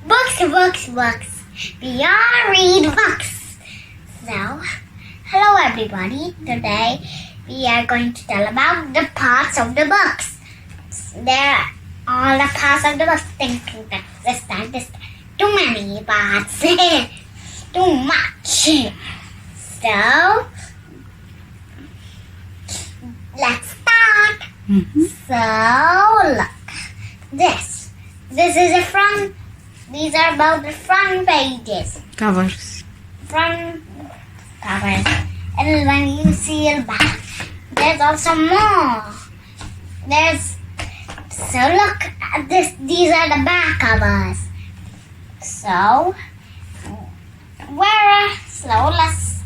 Books. We all read books. So, hello everybody. Today we are going to tell about the parts of the books. There are all the parts of the books. Thinking that this. Too many parts. Too much. So, let's start. So, look. This is a front. These are about the front pages. Covers. Front covers. And when you see the back, there's also more. So look at this. These are the back covers. So, let's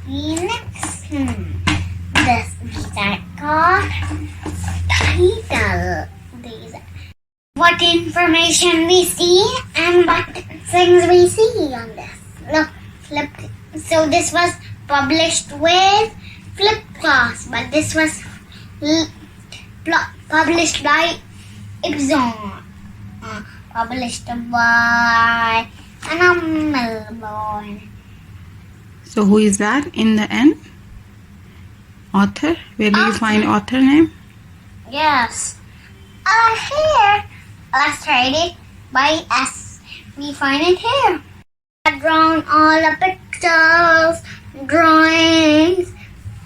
see next. These are called title. What information we see and what things we see on this. Look, flip. So this was published with Flip Class, but this was published by Ibzon. Published by Melbourne. So who is that in the end? Author? Where do you find author name? Yes. Here. Illustrated by S. We find it here. I've drawn all the pictures, drawings,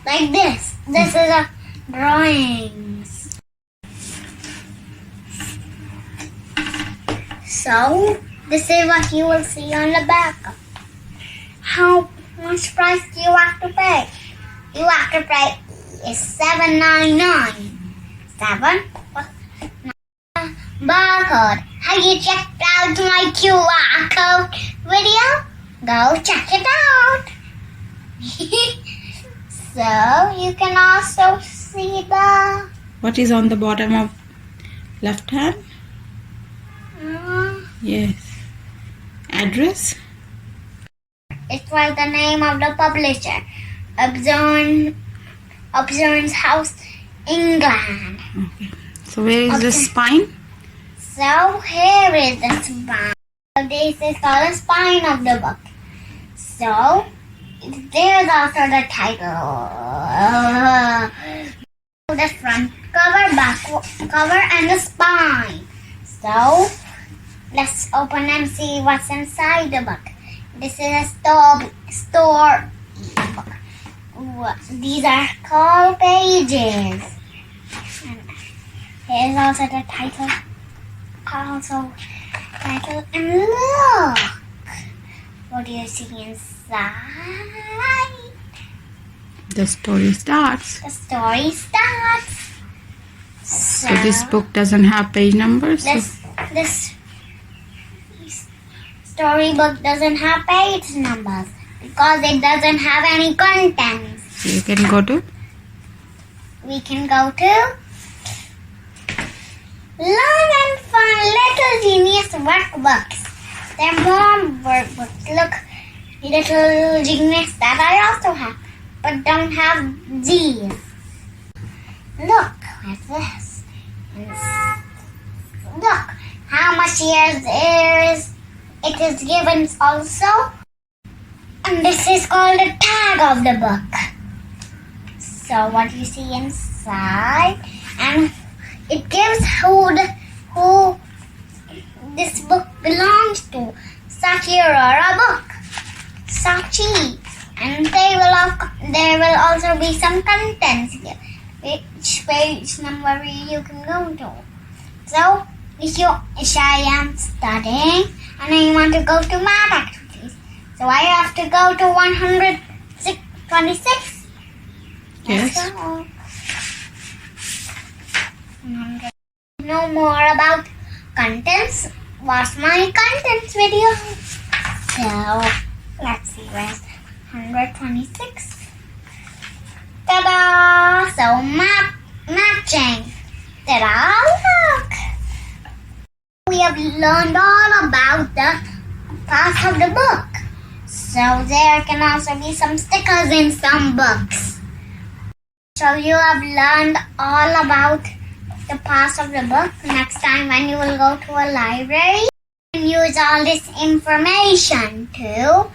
like this. This is a drawings. So, this is what you will see on the back. How much price do you have to pay? You have to pay is $7.99. Barcode. Have you checked out my QR code video? Go check it out. So you can also see the. What is on the bottom of left hand? Yes. Address? It was the name of the publisher. Obzorn's House, England. Okay. So where is the spine? So here is the spine. So this is called the spine of the book. So there's also the title. The front cover, back cover, and the spine. So let's open and see what's inside the book. This is a story book. These are called pages. And here's also the title. And look, what do you see inside? The story starts. The story starts. So this book doesn't have page numbers? This storybook doesn't have page numbers because it doesn't have any contents. So you can go to? We can go to Long and Fun Little Genius Workbooks. They're more workbooks. Look, Little Genius that I also have, but don't have G's. Look at this. Look how much years it is given also. And this is called the tag of the book. So what you see inside, and it gives who this book belongs to. Saachi book. Saachi. And there will also be some contents here. Which page number you can go to. So if I am studying and I want to go to math activities, so I have to go to 126. Yes. So, know more about contents, watch my contents video. So let's see where's 126. Ta-da! So matching. Ta-da! Look! We have learned all about the parts of the book. So there can also be some stickers in some books. So you have learned all about the parts of the book. Next time when you will go to a library, use all this information to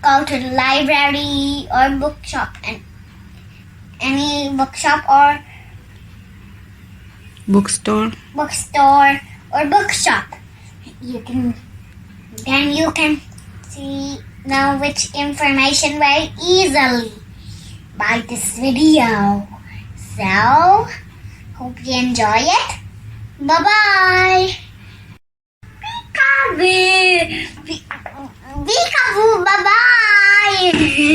go to the library or bookshop, and any bookshop or bookstore or bookshop. You can see now which information very easily by this video. So hope you enjoy it. Bye bye. Peekaboo. Peekaboo. Bye bye.